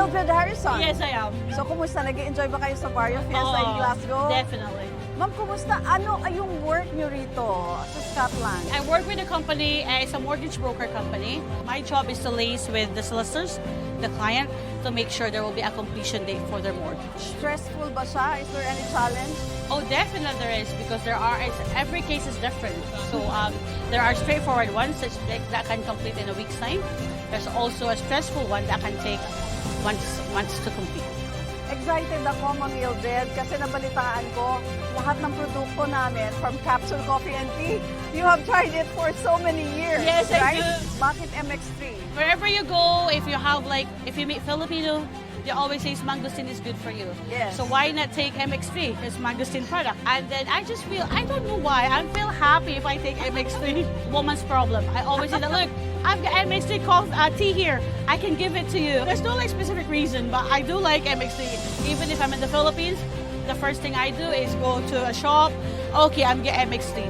Mildred Harrison. Yes, I am. So, kumusta? Nag-enjoy ba kayo sa Barrio Fiesta in Glasgow? Definitely. Ma'am, kumusta? Ano ay yung work nyo rito sa Scotland? I work with a company, it's a mortgage broker company. My job is to liaise with the solicitors, the client, to make sure there will be a completion date for their mortgage. Stressful ba siya? Is there any challenge? Oh, definitely there is, because every case is different. So there are straightforward ones that can complete in a week's time. There's also a stressful one that can take months to complete. Excited ako, Ma'am Mildred, kasi nabalitaan ko lahat ng produkto namin from Capsule Coffee and Tea. You have tried it for so many years, Yes, I right? do. Bakit MX3? Wherever you go, if you meet Filipino, they always say mangosteen is good for you. Yes. So why not take MX3? It's mangosteen product. And then I just feel, I don't know why, I feel happy if I take MX3. Woman's problem. I always say that, look, I've got MX3 tea here. I can give it to you. There's no specific reason, but I do like MX3. Even if I'm in the Philippines, the first thing I do is go to a shop. Okay, I'm getting MX3.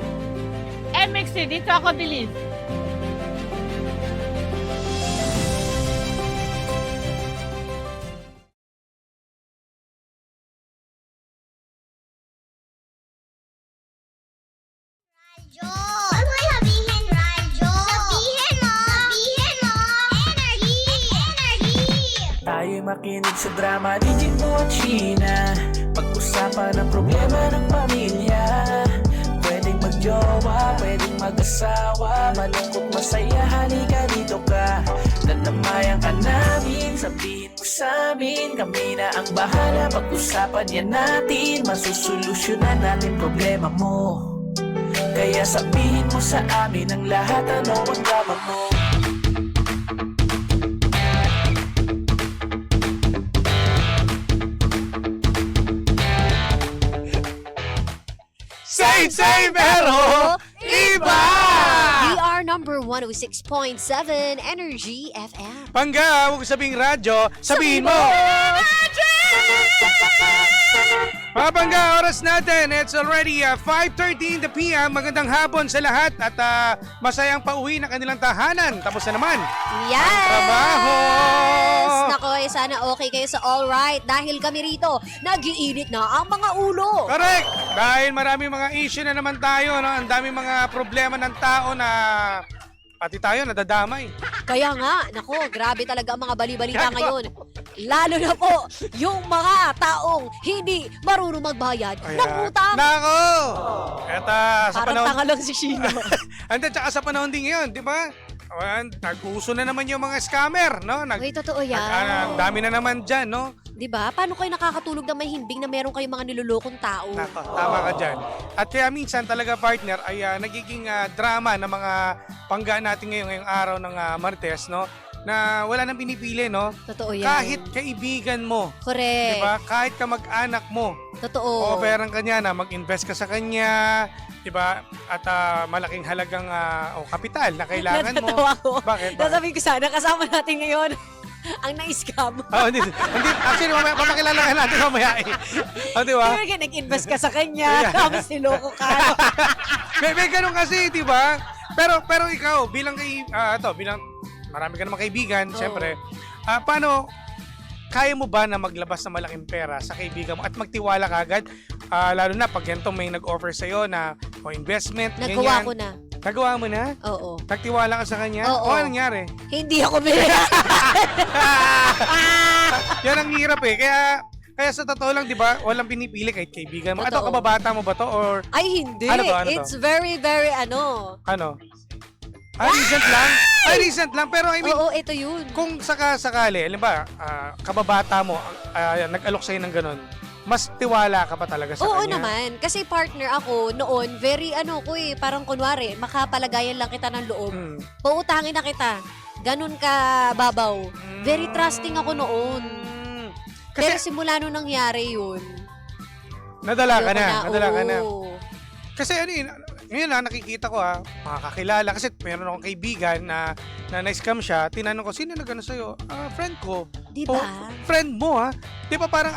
MX3, dito ako bilhin. Huwag mo sabihin, radyo. Sabihin mo. Sabihin mo. Energy. Energy. Tayo'y makinig sa drama ni Jimbo at Sheena. Pag-usapan ang problema ng pamilya. Pwedeng magjowa, pwedeng mag-asawa. Malungkot, masaya, halika dito ka. Dadamayan ka namin, sabihin mo sa amin. Kami na ang bahala, pag-usapan yan natin. Masusolusyonan natin problema mo. Kaya sabihin mo sa amin ang lahat, ano ang drama mo. Same pero iba! We are number 106.7 Energy FM. Pangga, huwag sabing radyo, sabihin mo! Mga pangga, oras natin. It's already 5:30 in the PM. Magandang hapon sa lahat at masayang pauwi na kanilang tahanan. Tapos na naman. Yes! Trabaho! Nako, sana okay kayo sa all right dahil kami rito, nag-iinit na ang mga ulo. Correct! Dahil maraming mga issue na naman tayo, no? Ang daming mga problema ng tao na pati tayo nadadamay. Kaya nga, nako, grabe talaga ang mga bali-balita ngayon. Lalo na po, yung mga taong hindi marunong magbayad ng utang. Nako! Eta, sa Parang panahon... tanga lang si Sheena. Anda, tsaka sa panahon din ngayon, di ba? Nag-uso na naman yung mga scammer, no? Uy, totoo yan. Ang dami na naman dyan, no? Di ba? Paano kayo nakakatulog ng may himbing na meron kayong mga nilolokong tao? Nako, tama ka dyan. At kaya minsan talaga, partner, ay nagiging drama ng mga pangga natin ngayong araw ng Martes, no? Na wala nang pinipili, no? Totoo yan. Kahit kaibigan mo, Correct. di ba? Kahit ka-mag-anak mo, Totoo. offeran ka niya na mag-invest ka sa kanya, di ba? At malaking halagang kapital na kailangan mo. Natatawa ko. Bakit? Nasabi ko sana, kasama natin ngayon ang na-scam. Hindi. Actually, mamaya, papakilala ka natin mamaya eh. Di ba? Kaya nag-invest ka sa kanya, tapos niloko ka. May ganun kasi, di ba? Pero ikaw, bilang bilang marami ka namang kaibigan, siyempre, paano, kaya mo ba na maglabas ng malaking pera sa kaibigan mo at magtiwala ka agad? Lalo na pag ganito may nag-offer sa'yo na investment, Nagawa ganyan. ko na. Nagawa mo na? Oo. Nagtiwala ka sa kanya? Oo. O, anong nangyari? Hindi ako binili. Yan ang hirap eh. Kaya sa totoo lang, di ba, walang pinipili kahit kaibigan mo. Ito, Totoo. kababata mo ba to? Or Ay, hindi. Ano to? It's very, very ano? Recent lang? Recent lang. Pero I mean, Oo, ito yun. kung sakali, alam ba, kababata mo, nag-alok sa'yo ng ganun, mas tiwala ka pa talaga sa Oo kanya? naman. Kasi partner ako noon, very parang kunwari, makapalagayan lang kita ng loob. Pautangin na kita. Ganun ka babaw. Very trusting ako noon. Pero Kasi, simula nung nangyari yun. nadala ka na. ayoko Nadala ka na. oo. Kasi ngayon nakikita ko makakakilala. Kasi meron akong kaibigan na na-scam siya. Tinanong ko, sino nag-ano sa'yo? Friend ko. Di ba? Friend mo Di ba parang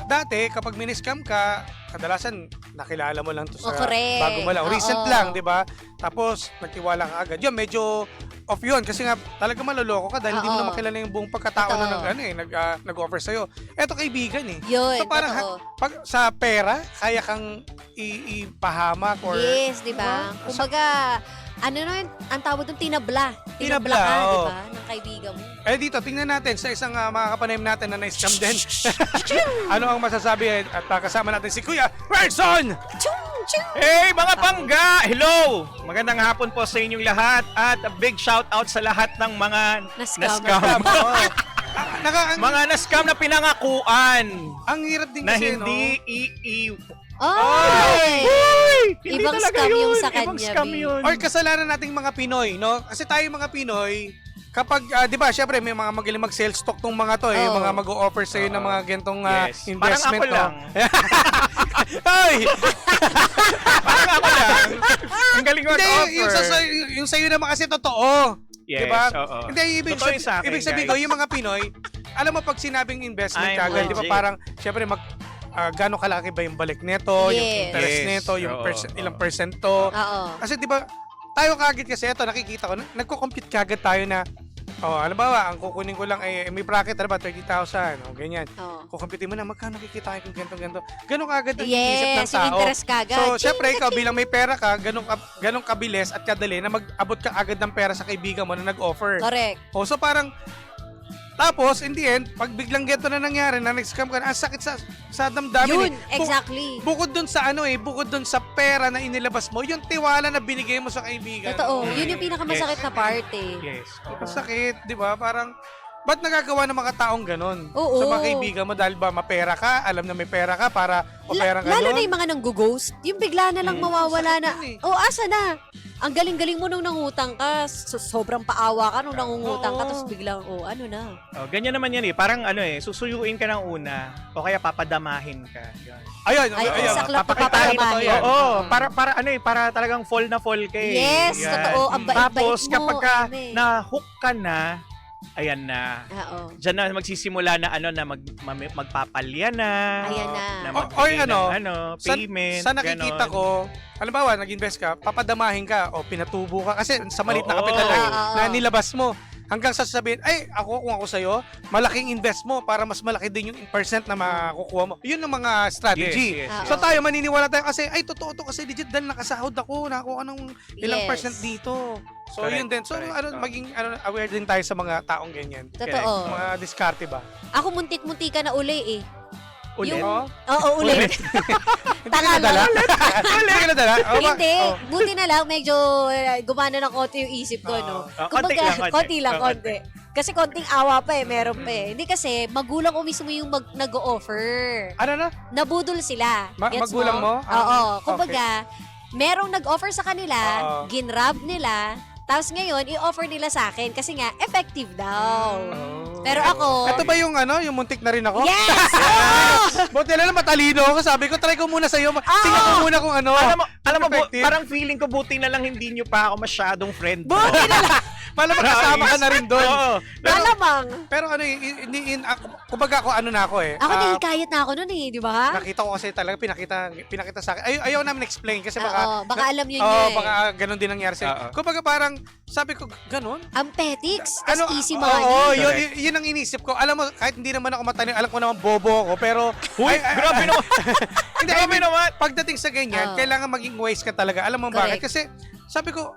dati kapag miniscam ka, kadalasan nakilala mo lang to sa correct. bago mo lang. Recent Oo. lang, di ba? Tapos, nagtiwala ka agad. Yun, medyo off yun. Kasi nga, talaga maloloko ka dahil hindi mo Oo. na makilala yung buong pagkatao na Totoo. nag-offer sa'yo. Eto, kaibigan eh. Yun, So, parang totoo. pag sa pera, kaya kang ipahamak or... Yes, di ba? Diba? Kumbaga, ano na yun, ang tawag doon, tinabla. Tinabla, ka, di oo. ba? Ng kaibigan mo. Eh dito, tingnan natin sa isang mga kapanayam natin na na-scam din. Ano ang masasabi? At kasama natin si Kuya Rerson! Hey mga pangga! Hello! Magandang hapon po sa inyong lahat at a big shout out sa lahat ng mga Na-scam. Oo. mga na-scam na pinangakuan Ang hirap din na kasi, hindi Ay! Hindi Ibang talaga scam yung yun. sa Ibang kanya, scam B. yun. Or kasalanan nating mga Pinoy, no? Kasi tayo mga Pinoy, kapag, di ba, syempre may mga magaling mag-sales talk tong mga to, yung Oo. mga mag-o-offer sa'yo ng mga gentong Yes. investment. Parang ako lang. Ay! Parang ako lang. Ang galing Hindi, mag-offer. yung sa'yo naman kasi totoo. Yes, diba? oo. Hindi, Totoo yung sa akin, ibig sabihin ko, guys. yung mga Pinoy, alam mo pag sinabing investment I'm kagad, di ba legit. parang, syempre gano'ng kalaki ba yung balik neto, yung Yes. interest Yes, neto, yung oo, ilang oo. percento. Oo. Kasi di ba, tayo kagad kasi ito, nakikita ko, nagko-compute kagad tayo na, alam ba, ang kukunin ko lang ay may bracket, ano ba, 30,000, o ganyan. Oo. Kukumputin mo na, magkano kikita kayo kung ganito. Ganon kagad ang Yes, iisip ng yung tao. interest kagad. So, Ching, syempre, ikaw ching. bilang may pera ka, ganong kabilis at kadali na mag-abot ka agad ng pera sa kaibigan mo na nag-offer. Correct. O, so parang, tapos, in the end, pag biglang ganito na nangyari, na nag-scam ka, ang sakit sa damdamin. Yun, eh. exactly. Bukod dun sa bukod dun sa pera na inilabas mo, yung tiwala na binigay mo sa kaibigan. Totoo. mo. Yun yung pinakamasakit na part eh. Yes. Ang sakit, di ba? Parang, ba't nagagawa ng mga taong ganun? Oo. Sa mga kaibigan mo, dahil ba mapera ka, alam na may pera ka, para operan ka Lalo doon? na yung mga nanggo-ghost. Yung bigla na lang mawawala na. sakit yun eh. Oh, asa na? Ang galing-galing mo nung nangutang ka. Sobrang paawa ka nung nangungutang ka. Oo. Tapos biglang, ano na. Oh, ganyan naman yan eh. Parang susuyuin ka ng una o kaya papadamahin ka. Yun. Ayun, Ay, ayun. saklap pa Papakitahin papalamahin. yan. Oo, para para talagang fall na fall ka eh. Yes, Yan. totoo. Ang bait-bait Tapos mo. kapag ka Ame. na-hook ka na, ayan na. Oo. Diyan na magsisimula na magpapalya na. Ayan na. Or magbigay ano, ng payment. Sa nakikita ganon. ko, halimbawa, nag-invest ka, papadamahin ka o pinatubo ka kasi sa maliit na Oo. kapital lang Oo. na nilabas mo. Hanggang sasabihin, ay, kung ako sa'yo, malaking invest mo para mas malaki din yung percent na makukuha mo. Yun ang mga strategy. Yes, yes, yes. So tayo, maniniwala tayo kasi, ay, totoo to kasi legit dahil nakasahod ako, nakakuha ng ilang Yes. percent dito. So Correct, yun din. So correct. maging aware din tayo sa mga taong ganyan. Totoo. Mga diskarte ba? Ako muntik-munti ka na uli eh. Ulit. Yung- Oo, ulit. Hindi ka nadala? Hindi ka nadala? Hindi. Oh. Buti na lang, medyo gumana ng konti yung isip ko, no? konti lang, konti. konti lang, Oh, konti. Kasi konting awa pa eh, meron pa eh. Hindi kasi, magulang ko mismo yung nag-o-offer. Ano na? Nabudol sila. Gets magulang mo? Oo. Ah, Kumbaga, merong nag-offer sa kanila, Oo. ginrab nila, tapos ngayon, i-offer nila sa akin kasi nga, effective daw. Pero ako, Ito ba yung yung muntik na rin ako? yes! Oo! Buti na lang matalino ako. Sabi ko, try ko muna sa'yo. Tingnan ko muna kung ano. Alam mo, Effective. parang feeling ko buti na lang hindi nyo pa ako masyadong friend. Buti na lang. Malamang kasama ka na rin doon. Oo. Malamang. Pero kumbaga ako na ako eh. Ako Ah, nahikayat na ako nun eh, di ba? nakita ko kasi talaga, pinakita sa akin. Ayaw namin explain kasi baka... Oo, baka alam nyo Oo, niya eh. baka ganun din nangyari sa'yo. Oo. Kumbaga parang, sabi ko, ganun? Ang petix, tas easy money. Oo, Correct. yun ang inisip ko. Alam mo, kahit hindi naman ako matalino, alam ko naman bobo ako, pero... Uy, grabe naman. Hindi, Grabe naman. pagdating sa ganyan, Oo. kailangan maging wise ka talaga. Alam mo bakit? Correct. Kasi, sabi ko,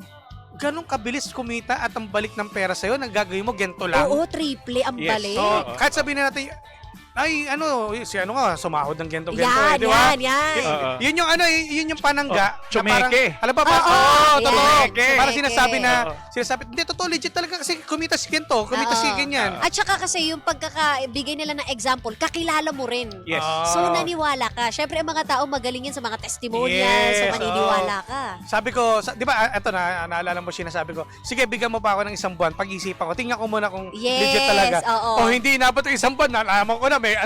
ganun kabilis kumita at ang balik ng pera sa'yo, naggagawin mo, gento lang. Oo, triple ang Yes. balik. Oo. Kahit sabihin na natin, ay, si nga, sumahod ng gento-gento Yan, di ba? yan. Oo. Yun yung yun yung panangga. Oh, na parang, tsumeke. alam ba, Oo, totoo. yan, Parang tsumeke. sinasabi na, Oo. hindi, totoo, legit talaga kasi kumita si gento, kumita si Oo. ganyan. At saka kasi yung pagkakabigay nila ng example, kakilala mo rin. Yes. So, naniwala ka. Syempre, ang mga tao magaling yan sa mga testimonials. Yes, So, maniniwala ka. Sabi ko, di ba, eto naalala mo sinasabi ko, sige, bigyan mo pa ako ng isang buwan, pag-isipan ko, tingnan ko muna kung Yes, legit talaga. oo. O hindi inabot yung isang buwan, nalaman ko na may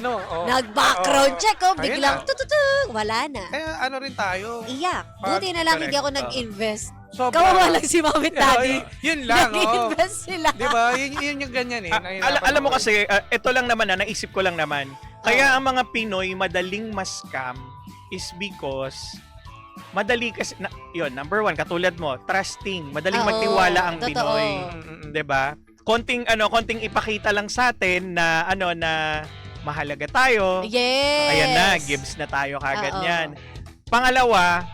Nag-background check, Ayun biglang na. tututu, wala na. Kaya rin tayo. Iyak. Buti na lang hindi ako Correct. nag-invest. Sobra. Kawawa lang si Mami at Daddy. Yun lang, oo. Nag-invest sila. Di ba? Yun yung ganyan eh. Alam mo kasi, ito lang naman naisip ko lang naman. Kaya ang mga Pinoy madaling mas-scam is because madali kasi, yun, number one, katulad mo, trusting. Madaling Oo, magtiwala ang totoo. Pinoy. 'Di ba? Konting ipakita lang sa atin na na mahalaga tayo. Yes. Ayan na, gives na tayo kagad Oo. yan. Pangalawa,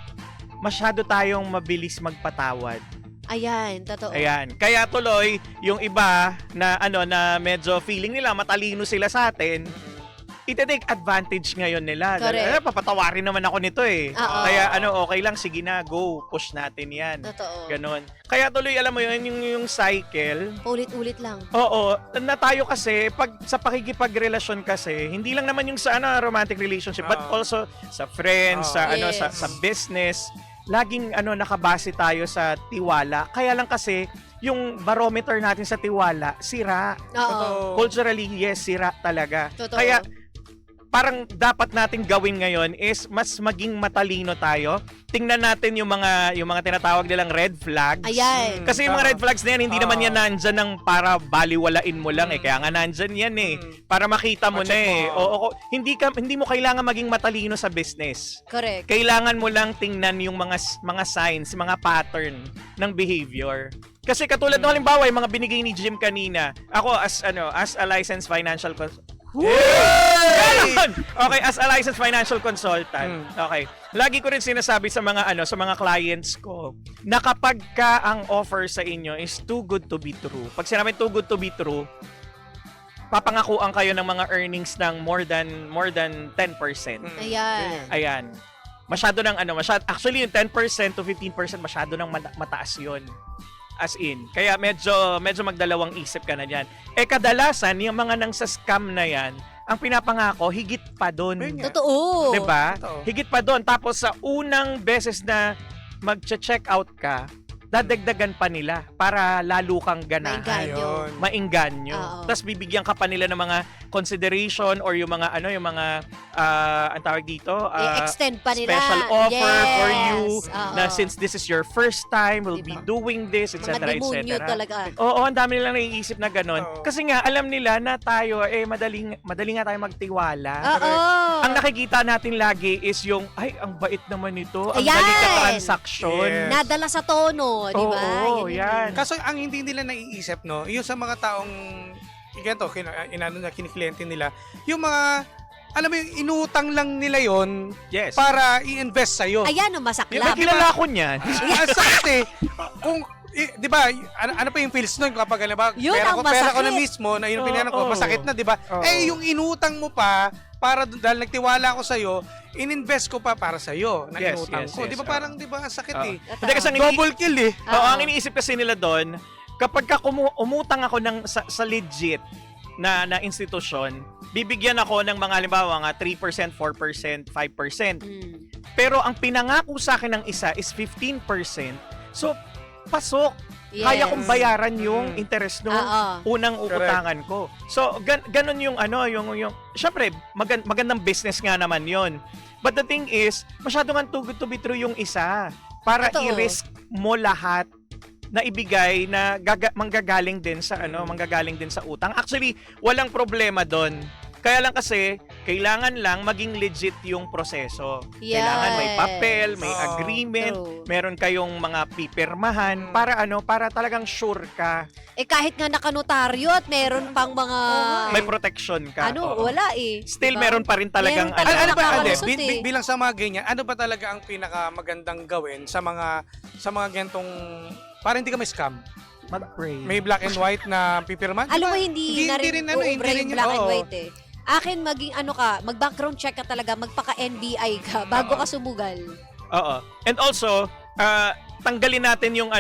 masyado tayong mabilis magpatawad. Ayan, totoo. Ayan. Kaya tuloy, yung iba na na medyo feeling nila matalino sila sa atin, ite-take advantage ngayon nila. Correct. Papatawarin naman ako nito eh. Oo. Kaya okay lang, sige na, go, push natin yan. Totoo. Ganon. Kaya tuloy, alam mo yun, yung cycle, Ulit-ulit lang. oo, na tayo kasi, sa pakikipagrelasyon kasi, hindi lang naman yung sa romantic relationship, but also sa friends, sa Yes. sa business, laging nakabase tayo sa tiwala. Kaya lang kasi, yung barometer natin sa tiwala, sira. Oo. Culturally, yes, sira talaga. Totoo. Kaya, parang dapat nating gawin ngayon is mas maging matalino tayo. Tingnan natin yung mga tinatawag nilang red flags. Ayan. Kasi yung mga red flags na yan, hindi naman yan nandyan ng para baliwalain mo lang eh. Kaya nga nandyan yan eh. Para makita mo na Ma-check eh. mo. Oo, hindi mo kailangan maging matalino sa business. Correct. Kailangan mo lang tingnan yung mga signs, mga pattern ng behavior. Kasi katulad ng halimbawa, yung mga binigay ni Jim kanina, ako as a licensed financial Okay, as a licensed financial consultant. Okay. Lagi ko rin sinasabi sa mga sa mga clients ko na kapag ka ang offer sa inyo is too good to be true. Pag sinabi too good to be true, papangakuan kayo ng mga earnings ng more than 10%. Ayan. Ayan. Masyado actually yung 10% to 15% masyado nang mataas 'yon. As in. Kaya medyo magdalawang isip ka na diyan. Kadalasan yung mga nang sa scam na 'yan, ang pinapangako higit pa doon. Totoo. 'Di ba? Totoo. Higit pa doon. Tapos sa unang beses na magche-check out ka, dadagdagan pa nila para lalo kang ganahan. Maingganyo. Maingganyo. Oo. Tapos bibigyan ka pa nila ng mga consideration or yung mga ang tawag dito, I-extend pa nila. special offer Yes. for you Oo. na since this is your first time, we'll be Diba? doing this, etc. Mga demonyo etc. talaga. Oo, ang dami nilang naiisip na ganun. Oo. Kasi nga, alam nila na tayo, madali nga tayo magtiwala. Oo. Ang nakikita natin lagi is yung, ay, ang bait naman ito. Ang Ayan! galing ka transaction. Yes. Nadala sa tono, di ba? Oo, yan. Kaso ang hindi nila naiisip, no, yung sa mga taong ganito, kinikliyente nila, yung mga, alam mo yung inutang lang nila yon Yes. para i-invest sa'yo. Ayan, May masaklap. kilala ko niyan. Sakit eh. Kung, di ba, ano pa yung feels nun kapag, alam ba, Yun pera ang ko na masakit. mismo, na yun ang Oo, pinayaran ko, oo. masakit na, di ba? Oo. Yung inutang mo pa, dahil nagtiwala ako sa'yo, in-invest ko pa para sa'yo na Yes, inutang yes, ko. yes, Di ba oo. parang, di ba, ang sakit Oo. eh. Hindi kasi Double kill eh. Oo, Oo. ang iniisip kasi nila doon, kapag ka umutang ako sa legit na institusyon, bibigyan ako ng mga halimbawa nga 3%, 4%, 5%. Mm. Pero ang pinangako sa akin ng isa is 15%. So, pasok. Yes. Kaya kong bayaran yung interest nung Oo. unang uutangan ko. So, ganun yung yung syempre, magandang business nga naman yon. But the thing is, masyado nga too good to be true yung isa. Para Totoo. i-risk mo lahat na ibigay na manggagaling din sa manggagaling din sa utang. Actually, walang problema doon. Kaya lang kasi, kailangan lang maging legit yung proseso. Kailangan may Yes. papel, may Oo. agreement, True. meron kayong mga pipirmahan para talagang sure ka. Kahit nga nakanotaryo at meron pang mga... May protection ka. Oo. wala eh. Still, Diba? meron pa rin talagang Meron pa Ano ba, nakakalusot hindi, eh. bilang sa mga ganyan, ano ba talaga ang pinakamagandang gawin sa mga gantong, para hindi ka may scam? Mag-pray. May black and white na pipirman? Alam mo, Diba? hindi na rin hindi uubra rin yung yun, black and oo. white eh. Akin maging mag-background check ka talaga, magpaka-NBI ka bago ka sumugal. Oo. And also, tanggalin natin yung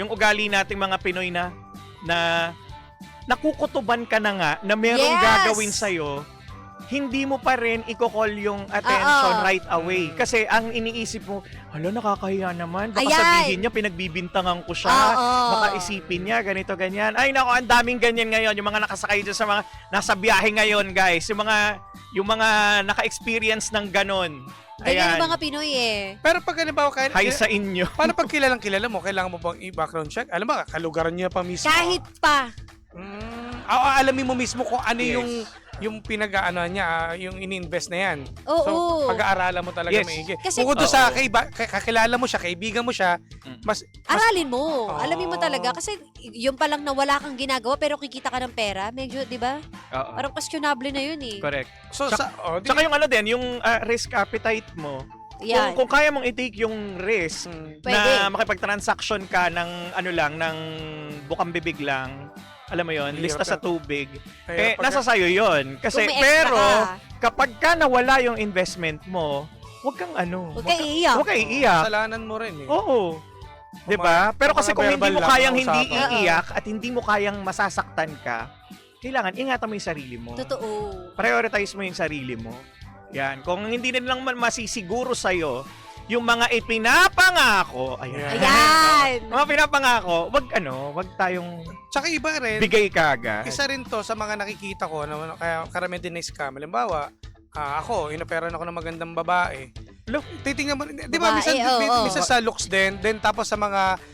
ugali nating mga Pinoy na nakukutuban ka na nga na merong Yes! gagawin sa'yo, hindi mo pa rin i-call yung attention Oo. right away. Kasi ang iniisip mo, hala, nakakahiya naman. Baka Ayan! sabihin niya, pinagbibintangan ko siya. Oo. Baka isipin niya, ganito, ganyan. Ay, nako, ang daming ganyan ngayon. Yung mga nakasakay dyan sa mga nasa biyahe ngayon, guys. Yung mga naka-experience ng ganon. Ganyan yung mga Pinoy eh. Pero pag halimbawa, Hi sa inyo. paano pag kilala mo, kailangan mo bang i-background check? Alam ba, kalugaran niya pa mismo. Kahit pa. Alamin mo mismo kung ano Yes. yung pinag-aano niya, yung ini-invest na yan. Oo. So, pag-aaralan mo talaga Yes. maigi. Kasi- Bukod doon sa kakilala mo siya, kaibigan mo siya, mas Aralin mo. Oo. Alamin mo talaga. Kasi yung palang na wala kang ginagawa pero kikita ka ng pera, medyo, di ba? Oo. Parang questionable na yun eh. Correct. so di- Tsaka yung ano din, yung risk appetite mo. Yan. Kung kaya mong i-take yung risk Pwede. na makipag-transaction ka ng ano lang, ng bukang bibig lang, alam mo yon, Hirap lista sa yan. tubig, Kaya nasa sayo yon. Kasi, Kung may extra pero, ka, kapag ka nawala yung investment mo, huwag kang ano, huwag kayo iiyak. huwag kang iiyak. kasalanan mo rin eh. Oo. 'Di ba? Pero kasi kung hindi verbal mo lang kayang ang hindi usapan. iiyak at hindi mo kayang masasaktan ka, kailangan ingatan mo yung sarili mo. Totoo. Prioritize mo yung sarili mo. Yan. Kung hindi din lang masisiguro sa'yo, yung mga ipinapangako, Ayan. mga pinapangako, wag tayong Tsaka iba rin, bigay kagad. isa rin to sa mga nakikita ko na kaya karamihan din na scam. Halimbawa, ako, inoperan ako ng magandang babae. Look, Titingnan mo, di ba, Babae, minsan, oo. minsan sa looks din, then tapos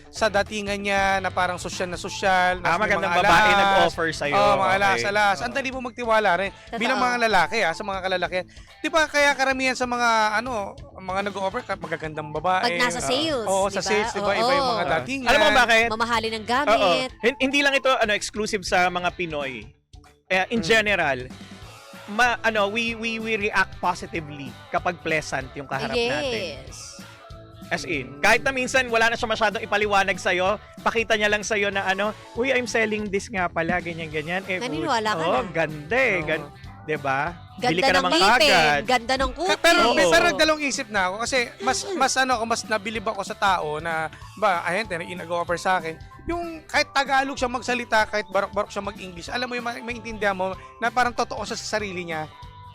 sa datingan niya na parang sosyal na sosyal. na may magandang mga babae alas. nag-offer sa'yo. Mga Okay. alas. Ang dali mo magtiwala rin. Totoo. Bilang mga lalaki, sa mga kalalakihan. Di ba, kaya karamihan sa mga, mga nag-offer, magagandang babae. Pag nasa sales, Oo, di sa ba? sales, di ba? Iba yung mga Oo. datingan. Alam mo kung bakit? Mamahalin ng Oo. gamit. Hindi lang ito exclusive sa mga Pinoy. In general, we react positively kapag pleasant yung kaharap natin. Yes. As in, kahit na minsan wala na siya masyadong ipaliwanag sa'yo, pakita niya lang sa'yo na uy, I'm selling this nga pala, ganyan-ganyan. Naniniwala ka na. Ganda eh. Diba? Bili Ganda ka ng naman ngipin, kagad. ganda ng cookies. Pero Oo. nagdalawang isip na ako kasi mas nabilib ako sa tao na ayun, nag-offer sa akin. Yung kahit Tagalog siya magsalita, kahit barok-barok siya mag-English, alam mo yung maintindihan mo na parang totoo siya sa sarili niya.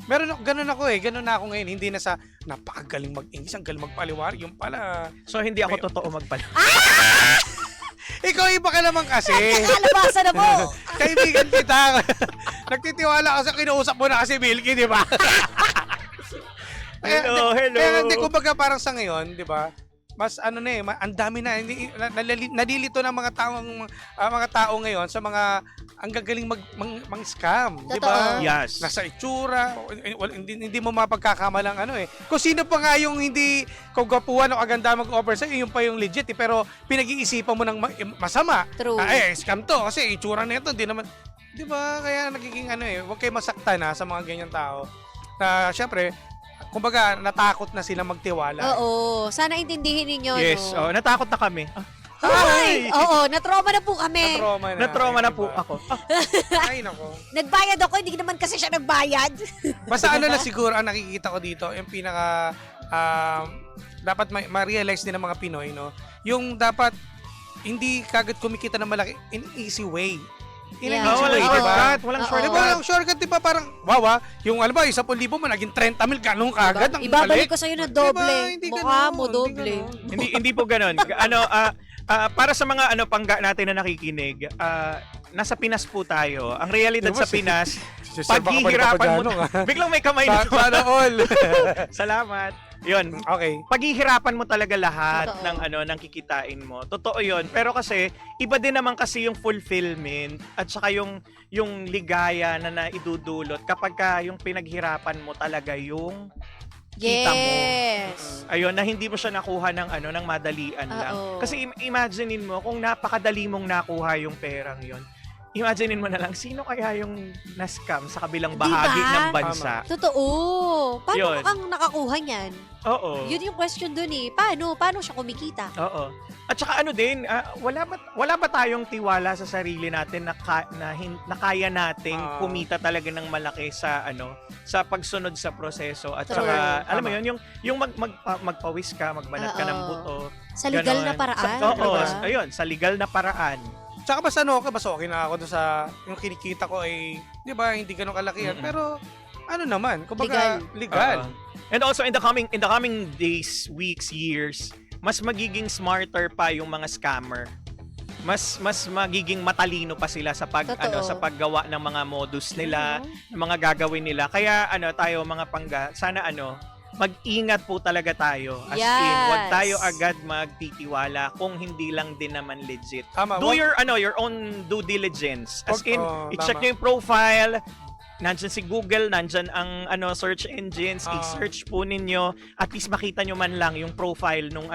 Ganun na ako ngayon, hindi na sa napakagaling mag-English, ang galing magpaliwanag, yung pala. So, hindi ako totoo magpala. Ikaw iba ka naman kasi. Nakalabasan na po. Kaibigan kita. Nagtitiwala kasi kinausap mo na kasi Milky, di ba? Hello. Kaya hindi, kumbaga parang sa ngayon, di ba? Mas ang dami na, nalilito ng mga tao ngayon sa mga ang gagaling mang-scam, di ba? Totoo. Yes. Nasa itsura, hindi mo mapagkakamalang Kung sino pa nga yung hindi kagapuan o aganda mag-offer sa yun pa yung legit pero pinag-iisipan mo ng masama. True. Scam to kasi itsura nito, hindi naman, di ba? Kaya nagiging huwag kayo masaktan sa mga ganyan tao. Na syempre, kumbaga natakot na sila magtiwala. Oo. Sana intindihin ninyo. Yes. No? Natakot na kami. Ay! Oo, natrauma na po kami. Na-trauma na po ako. Ay, nako. Nagbayad ako, hindi naman kasi siya nagbayad. Basta na siguro ang nakikita ko dito, yung pinaka dapat ma-realize din ng mga Pinoy, no? Yung dapat hindi kagad kumikita ng malaki in easy way. In an Yeah. easy way, Walang di ba? shortcut. Walang Oo. Di ba, shortcut. yung shortcut, di ba, parang, yung 10,000 mo, naging 30,000, ganun kagad, ang Ibabalik balik. ko sa'yo na doble. Diba? Hindi Mukha ganun, mo, hindi doble. ganun. hindi po ganoon. Para sa mga pangga natin na nakikinig, nasa Pinas po tayo. Ang realidad sa Pinas, paghihirapan mo. Biglang may kamay na Sana all. Salamat. Yun. Okay. Paghihirapan mo talaga lahat Totoo. ng kikitain mo. Totoo 'yon. Pero kasi iba din naman kasi yung fulfillment at saka yung ligaya na naidudulot kapag ka yung pinaghirapan mo talaga yung kita mo. Yes. Ayun, na hindi mo siya nakuha ng ng madalian lang. Oo. Kasi imaginein mo kung napakadali mong nakuha yung perang 'yon. Imaginein mo na lang sino kaya yung na-scam sa kabilang bahagi Diba? ng bansa. Totoo. Paano Yun. kang nakakuha niyan? Oo. Yun yung question dun eh. Paano siya kumikita? Oo. At saka din, wala ba tayong tiwala sa sarili natin na kaya nating kumita talaga ng malaki sa sa pagsunod sa proseso at True. saka alam mo Tama. yun yung magpawis ka, magbanat ka ng Oo. buto. Sa legal Ganon. na paraan. Oo, diba? ayun, sa legal na paraan. Tsaka basta okay na ako doon sa yung kinikita ko ay, di ba, hindi ganun kalakihan. Mm-mm. Pero naman, kumbaga legal. Oo. And also in the coming days, weeks, years, mas magiging smarter pa yung mga scammer. Mas magiging matalino pa sila sa Totoo. sa paggawa ng mga modus nila, ng mga gagawin nila. Kaya tayo mga pangga, sana mag-ingat po talaga tayo. As in, Yes. wag tayo agad magtitiwala kung hindi lang din naman legit. Tama. Do your own due diligence. As in, i-check tama. nyo yung profile, nandyan si Google, nandyan ang search engines, i-search po ninyo, at least makita nyo man lang yung profile nung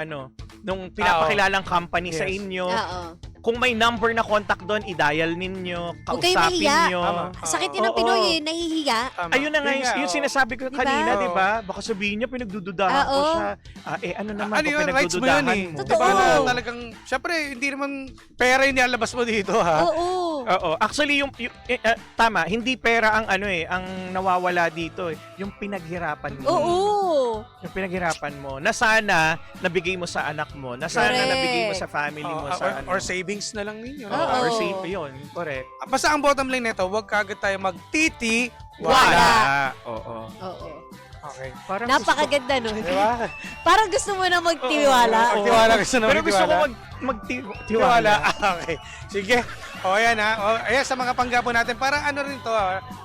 pinapakilalang company sa Yes. inyo. Oo. Kung may number na contact doon, i-dial ninyo, Huwag kayo kausapin mahiya. nyo. Tama. Sakit yun ng Oo. Pinoy eh, nahihiya. Tama. Ayun na nga, Yun yung oo. sinasabi ko Diba? kanina, Oo. di ba? Baka sabihin niya, pinagdududahan ko Oo. siya. Ano naman Ano kung yun, rights mo yun pinagdududahan eh. mo? Totoo. Diba na talagang, syempre, hindi naman pera yung nilalabas mo dito ha. Oo. Oo. Actually, tama, hindi pera ang ang nawawala dito eh. Yung pinaghirapan mo. Oo. Yung pinaghirapan mo. Na sana nabigay mo sa anak mo. Na sana Correct. nabigay mo sa family mo. Sa Or savings na lang ninyo. Oo. Or save yun. Correct. Basta ang bottom line nito, huwag kagad tayo magtiti. Wala. Oo. Oo. Okay. Parang Napakaganda nun. Diba? Parang gusto mo na magtiwala. Magtiwala gusto na Pero gusto ko magtiwala. magtiwala. Tiwala. Okay. Sige. O ayan ha. O, ayan sa mga panggapo natin. Parang ano rin to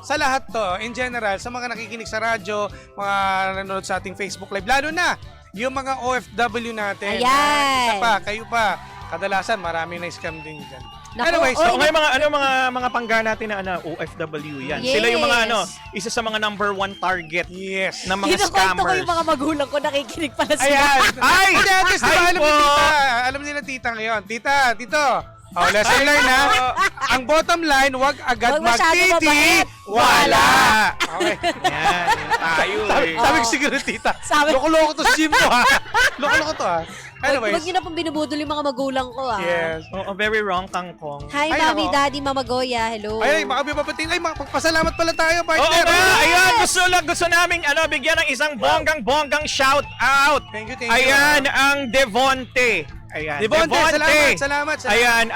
sa lahat to, in general, sa mga nakikinig sa radyo, mga nanonood sa ating Facebook Live, lalo na yung mga OFW natin. Ayan. Isa pa, kayo pa. Kadalasan, maraming na-scam din dyan. Naku, Anyways, oy, So, ngayon mga pangga natin na OFW yan. Yes. Sila yung mga isa sa mga number 1 target yes. ng mga Kinukwento ko scammers. yung mga magulang ko, nakikinig pala sila. Ayan. Ay! Hindi, at least, diba, Hi alam po! ni tita. Alam nila tita ngayon. Tita, dito. Oh, lesson learned na. Ang bottom line, wag agad Huwag masyado magtiti. mabait. Wala. Okay. Yan, yung tayo eh. Sabi ko siguro, tita. Sabi- Loko-loko to si Jim mo, ha? Loko-loko to, ha? Huwag Anyways. niyo na pong binubudol yung mga magulang ko, ah. Yes. Oo, very wrong, kangkong. Hi, Ay, Mami, nako. Daddy, Mama Goya. Hello. Ay, baka may papatin. Ay, magpasalamat pala tayo, Oo partner. nga, ayan, gusto naming bigyan ng isang bonggang shout out. Thank you. Ayan, ang Devonte. Ayan, Devonte, salamat. Ayan,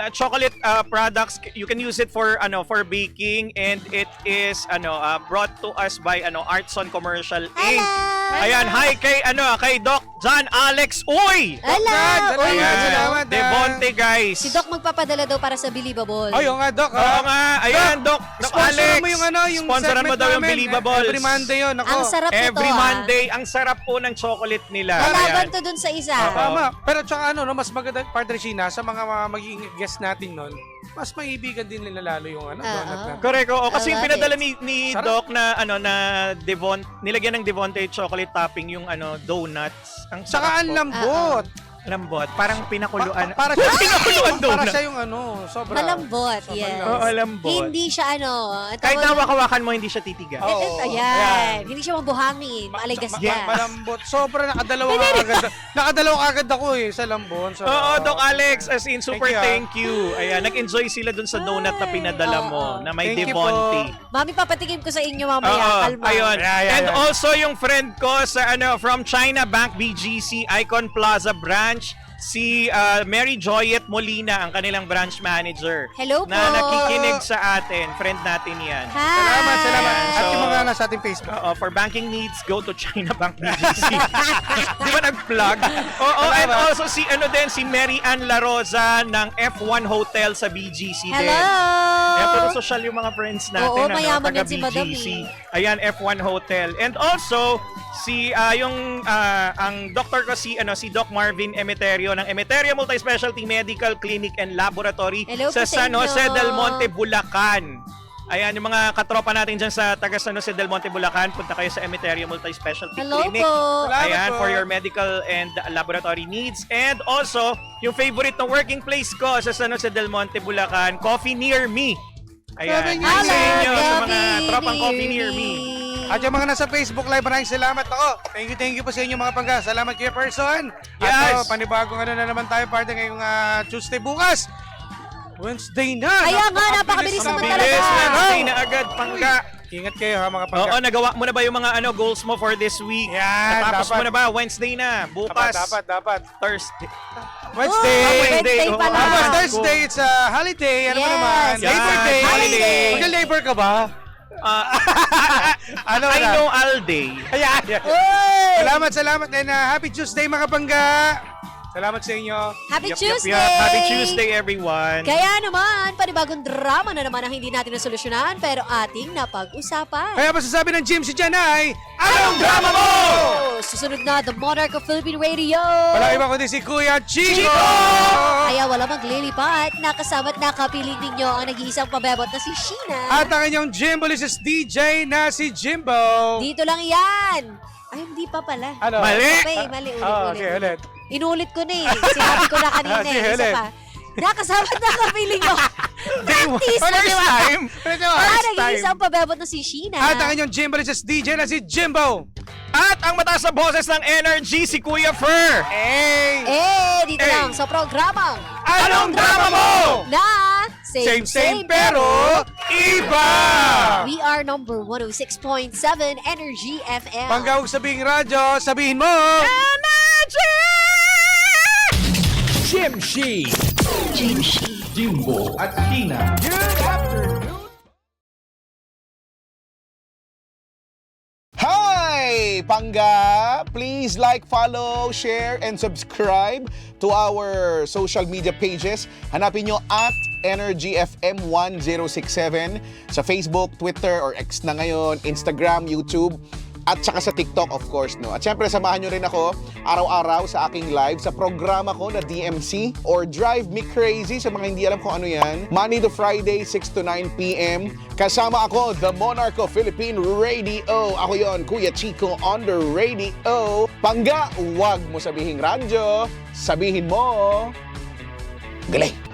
chocolate products, you can use it for baking, and it is brought to us by Artson Commercial Inc. Hello. Ayan, hi kay Doc John Alex Uy. Hello. Salamat. Uy, Salamat. Devonte, guys. Si Doc magpapadala daw para sa Believable. Ay, oo nga, Doc. Oo nga, ayan, Doc Sponsoran Alex. mo yung yung Sponsoran mo segment daw yung namin. Believables. Every Monday yun. Ako. Ang sarap nito, Every Monday, ang sarap po ng chocolate nila. Lalaban Ayan. to dun sa isa. Tama. Pero tsaka mas maganda, partner Sheena, sa mga magiging guest natin nun, mas maibigan din nila lalo yung donut na. Correct, oo. Kasi I yung love pinadala it. ni Sarap. Doc na nilagyan ng Devonte chocolate topping yung donuts. Ang Tsaka sarap ang po. lambot. Lambot. Parang pinakuluan. Para siya, Pinakuluan para donut. siya yung sobra. Malambot, Sobrang yes. Oo, lambot. Hindi siya Kahit tawag- hawak-hawakan mo, hindi siya titigas. Oo. Ayan. Hindi siya mabuhangin. Maaligas-gas. Malambot. Sobra, nakadalawa agad ako sa lambon. So, Oo, Doc Alex, as in, super Thank thank you. Ayan, nag-enjoy sila dun sa donut na pinadala mo, Oo. na may Thank you Devonte. Mami, papatikim ko sa inyo mamaya. Oo, Kalma. ayun. Yeah. And also yung friend ko sa from China Bank BGC Icon Plaza branch, si Mary Joyet Molina, ang kanilang branch manager. Hello po. Na nakikinig sa atin. Friend natin yan. Hi. Salamat. At So- yung mga nasa ating Facebook. Oo, for banking needs, go to China Bank BGC. Di ba nag-plug? Oo, and Salamat. also si si Mary Ann La Rosa ng F1 Hotel sa BGC Hello. din. Kaya puro social yung mga friends natin. Oo, mayaman taga yan si Madam BGC. eh. Ayan, F1 Hotel. And also, ang doctor ko si Doc Marvin Emeterio ng Emeterio Multi-Specialty Medical Clinic and Laboratory Hello sa po sa San Jose inyo. del Monte, Bulacan. Ayan, yung mga katropa natin dyan sa taga San Jose del Monte, Bulacan, punta kayo sa Emeterio Multi-Specialty Hello Clinic. po. Salamat Ayan, po. for your medical and laboratory needs. And also, yung favorite na working place ko sa San Jose del Monte, Bulacan, Coffee Near Me. Sabi Ayan, niya, hi sa Hello, inyo, sa mga Coffee tropang Coffee Near Near Me. At yung mga nasa Facebook Live, maraming salamat ako. Thank you po sa inyo mga pangga. Salamat kayo, person. Yes. At panibagong na naman tayo, partner, ngayong Tuesday bukas. Wednesday na. Kaya nga, napakabilis naman talaga. Bilis, Wednesday na agad, pangga. Ingat kayo ha, mga pangga. Oo, nagawa mo na ba yung mga goals mo for this week? Yan, Natapos dapat. mo na ba? Wednesday na. Bukas. Dapat. Thursday. Wednesday. Wednesday pala. Tapos Thursday, it's a holiday. Ano ba Yes. naman? Yan, Labor Day. holiday. Mag-labor ka ba? Ano I na? know all day. Ayan. Salamat. And happy Tuesday mga pangga. Salamat sa inyo. Happy Yup, Tuesday! Happy Tuesday, everyone. Kaya naman, panibagong drama na naman ang hindi natin nasolusyonan pero ating napag-usapan. Kaya masasabi ng Jim si Jan ay, anong drama mo? Susunod na The Monarch of Philippine Radio. Wala iba kundi si Kuya Chico! Kaya wala maglilipat, nakasama't nakapiling ninyo ang nag-iisang pabebot na si Sheena. At ang inyong Jimbolicious DJ na si Jimbo. Dito lang yan. Ay, hindi pa pala. Ano? Mali! Okay, mali. Oh, okay, ulit. Inulit ko na eh. Sinabi ko na kanina Sige, eh. Isa ulit. pa. Nakasama't nakapiling nyo. Practice na, di ba? time. Nag-iisang pabebot na si Sheena. At ang inyong Jimbolicious DJ na si Jimbo. At ang mataas na boses ng energy, si Kuya Fer. Hey! Dito Hey. lang sa programang Anong drama mo? na Same pero iba! We are number 106.7 Energy FM. Panggawag sabihing radyo, sabihin mo! Jimshi, Jimbo at Sheena. Good afternoon. Hi! Pangga! Please like, follow, share, and subscribe to our social media pages. Hanapin nyo at Energy FM 1067 sa Facebook, Twitter, or X na ngayon, Instagram, YouTube, at saka sa TikTok, of course, no? At syempre, samahan nyo rin ako araw-araw sa aking live sa programa ko na DMC or Drive Me Crazy sa mga hindi alam kung ano yan. Monday to Friday, 6 to 9 p.m. Kasama ako, The Monarch of Philippine Radio. Ako yon, Kuya Chico on the radio. Pangga, wag mo sabihing radyo. Sabihin mo, galing!